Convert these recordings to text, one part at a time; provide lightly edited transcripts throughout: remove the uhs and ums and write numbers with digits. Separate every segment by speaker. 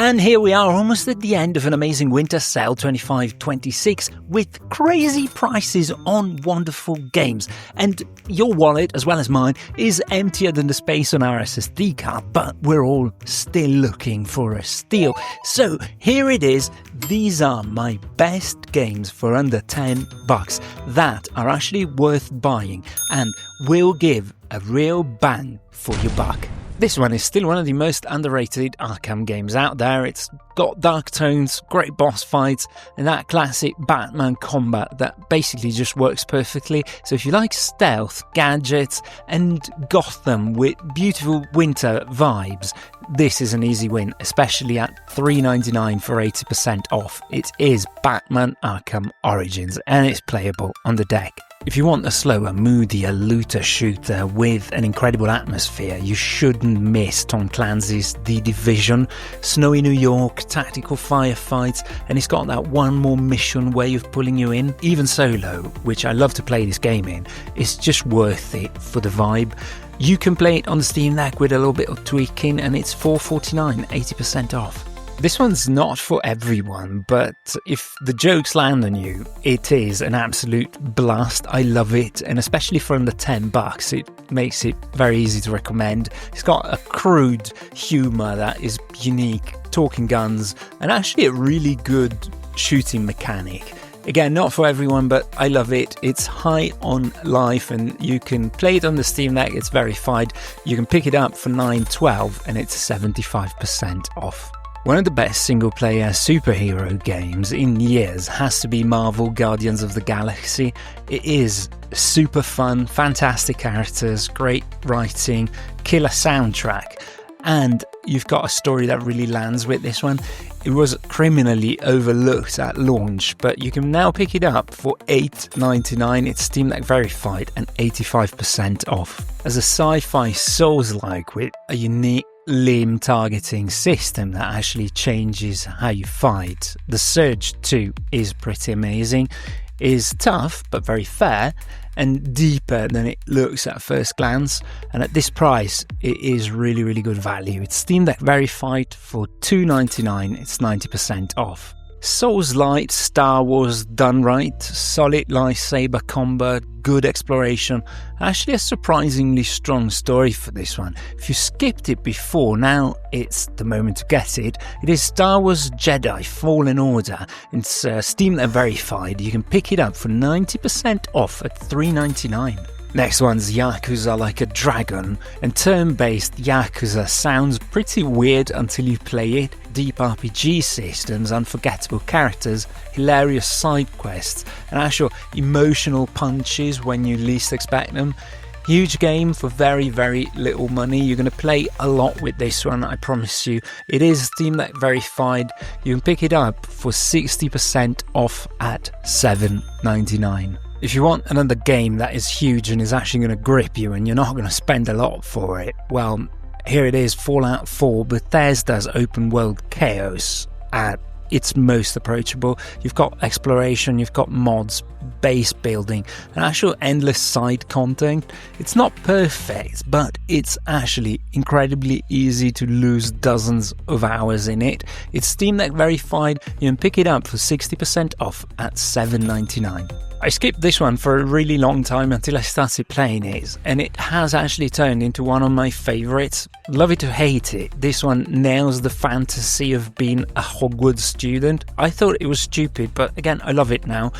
Speaker 1: And here we are, almost at the end of an amazing winter sale 25-26 with crazy prices on wonderful games. And your wallet, as well as mine, is emptier than the space on our SSD card, but we're all still looking for a steal. So here it is. These are my best games for under $10 that are actually worth buying and will give a real bang for your buck. This one is still one of the most underrated Arkham games out there. It's got dark tones, great boss fights, and that classic Batman combat that basically just works perfectly. So if you like stealth, gadgets, and Gotham with beautiful winter vibes, this is an easy win, especially at $3.99 for 80% off. It is Batman Arkham Origins, and it's playable on the deck. If you want a slower, moodier looter shooter with an incredible atmosphere, you shouldn't miss Tom Clancy's The Division. Snowy New York, tactical firefights, and it's got that one more mission way of pulling you in. Even solo, which I love to play this game in, it's just worth it for the vibe. You can play it on the Steam Deck with a little bit of tweaking, and it's $4.49, 80% off. This one's not for everyone, but if the jokes land on you, it is an absolute blast. I love it, and especially for under $10, it makes it very easy to recommend. It's got a crude humour that is unique, talking guns, and actually a really good shooting mechanic. Again, not for everyone, but I love it. It's high on life, and you can play it on the Steam Deck. It's verified. You can pick it up for $9.12, and it's 75% off. One of the best single-player superhero games in years has to be Marvel Guardians of the Galaxy. It is super fun, fantastic characters, great writing, killer soundtrack, and you've got a story that really lands with this one. It was criminally overlooked at launch, but you can now pick it up for $8.99. It's Steam Deck verified and 85% off. As a sci-fi Souls-like with a unique limb targeting system that actually changes how you fight, The Surge 2 is pretty amazing. It is tough but very fair and deeper than it looks at first glance, and at this price it is really good value. It's Steam Deck verified for $2.99. It's 90% off. Souls-like Star Wars done right, solid lightsaber combat, good exploration, actually a surprisingly strong story for this one. If you skipped it before, now it's the moment to get it. It is Star Wars Jedi Fallen Order. It's Steam Deck verified. You can pick it up for 90% off at $3.99. Next one's Yakuza Like a Dragon, and turn-based Yakuza sounds pretty weird until you play it. Deep RPG systems, unforgettable characters, hilarious side quests, and actual emotional punches when you least expect them. Huge game for very little money. You're going to play a lot with this one, I promise you. It is Steam Deck verified. You can pick it up for 60% off at $7.99. If you want another game that is huge and is actually going to grip you and you're not going to spend a lot for it, well, here it is, Fallout 4, Bethesda's open world chaos at its most approachable. You've got exploration, you've got mods, base building, and actual endless side content. It's not perfect, but it's actually incredibly easy to lose dozens of hours in it. It's Steam Deck verified. You can pick it up for 60% off at $7.99. I skipped this one for a really long time until I started playing it, and it has actually turned into one of my favourites. Love it to hate it, this one nails the fantasy of being a Hogwarts student. I thought it was stupid, but again, I love it now.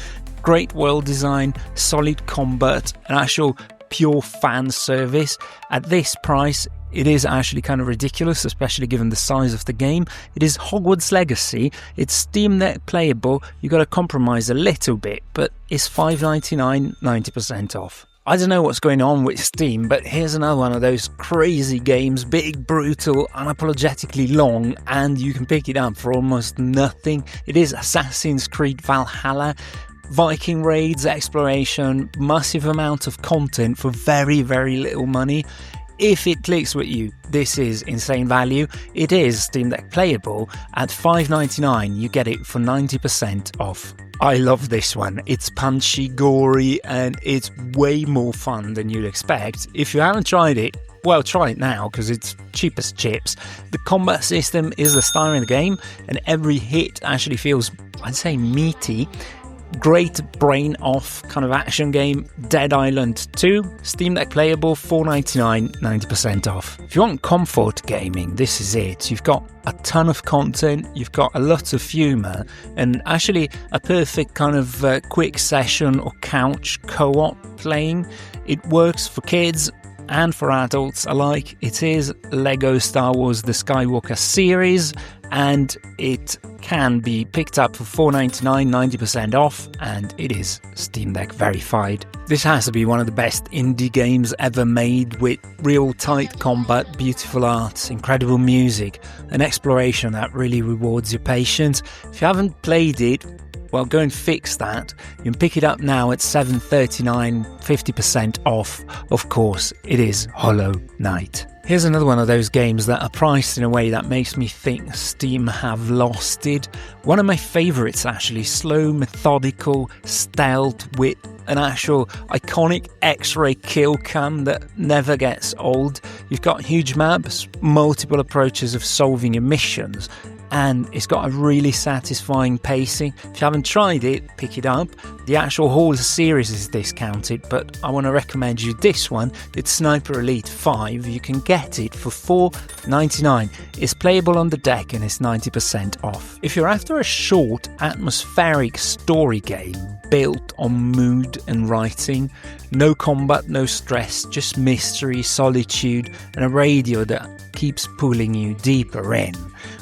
Speaker 1: Great world design, solid combat, and actual pure fan service. At this price, it is actually kind of ridiculous, especially given the size of the game. It is Hogwarts Legacy. It's Steam Deck playable. You got to compromise a little bit, but it's $5.99, 90% off. I don't know what's going on with Steam, but here's another one of those crazy games, big, brutal, unapologetically long, and you can pick it up for almost nothing. It is Assassin's Creed Valhalla. Viking raids, exploration, massive amount of content for very little money. If it clicks with you, this is insane value. It is Steam Deck playable. At $5.99, you get it for 90% off. I love this one. It's punchy, gory, and it's way more fun than you'd expect. If you haven't tried it, well, try it now because it's cheap as chips. The combat system is the star in the game, and every hit actually feels, I'd say, meaty. Great brain off kind of action game. Dead Island 2, Steam Deck Playable, $4.99, 90% off. If you want comfort gaming, this is it. You've got a ton of content, you've got a lot of humour, and actually a perfect kind of quick session or couch co-op playing. It works for kids and for adults alike. It is Lego Star Wars The Skywalker series, and it can be picked up for $4.99, 90% off, and it is Steam Deck verified. This has to be one of the best indie games ever made, with real tight combat, beautiful art, incredible music, and exploration that really rewards your patience. If you haven't played it, well, go and fix that. You can pick it up now at $7.39, 50% off. Of course, it is Hollow Knight. Here's another one of those games that are priced in a way that makes me think Steam have lost it. One of my favourites, actually. Slow, methodical, stealth with an actual iconic X-ray kill cam that never gets old. You've got huge maps, multiple approaches of solving your missions, and it's got a really satisfying pacing. If you haven't tried it, pick it up. The actual whole series is discounted, but I want to recommend you this one. It's Sniper Elite 5. You can get it for $4.99. It's playable on the deck and it's 90% off. If you're after a short, atmospheric story game built on mood and writing, no combat, no stress, just mystery, solitude, and a radio that keeps pulling you deeper in,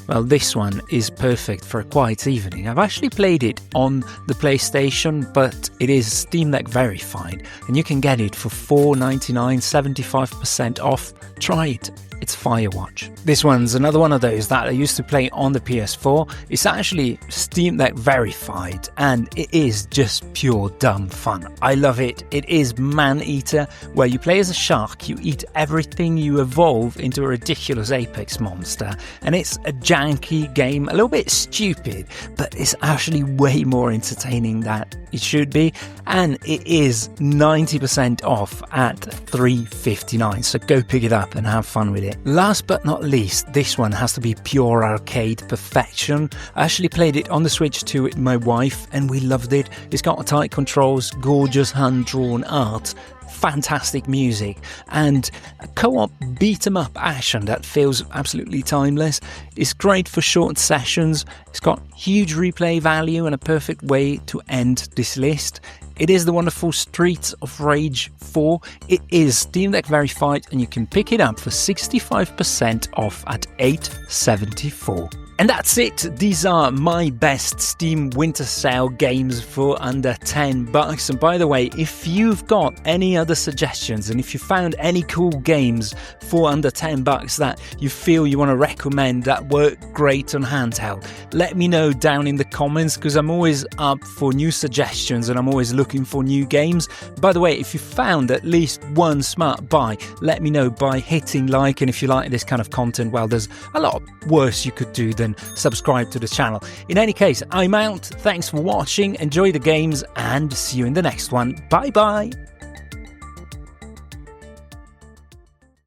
Speaker 1: well, this one is perfect for a quiet evening. I've actually played it on the PlayStation, but it is Steam Deck verified, and you can get it for $4.99, 75% off. Try it. It's Firewatch. This one's another one of those that I used to play on the PS4. It's actually Steam Deck verified, and it is just pure dumb fun. I love it. It is Man-Eater, where you play as a shark, you eat everything, you evolve into a ridiculous apex monster, and it's a janky game, a little bit stupid, but it's actually way more entertaining than it should be, and it is 90% off at $3.59, so go pick it up and have fun with it. Last but not least, this one has to be pure arcade perfection. I actually played it on the Switch 2 with my wife, and we loved it. It's got tight controls, gorgeous hand-drawn art, fantastic music, and a co-op beat-em-up action that feels absolutely timeless. It's great for short sessions. It's got huge replay value and a perfect way to end this list. It is the wonderful Streets of Rage 4. It is Steam Deck verified, and you can pick it up for 65% off at $8.74. And that's it. These are my best Steam Winter Sale games for under $10. And by the way, if you've got any other suggestions, and if you found any cool games for under $10 that you feel you want to recommend that work great on handheld, let me know down in the comments, because I'm always up for new suggestions and I'm always looking for new games. By the way, if you found at least one smart buy, let me know by hitting like, and if you like this kind of content, well, there's a lot worse you could do than subscribe to the channel. In any case, I'm out. Thanks for watching, enjoy the games, and see you in the next one. Bye bye.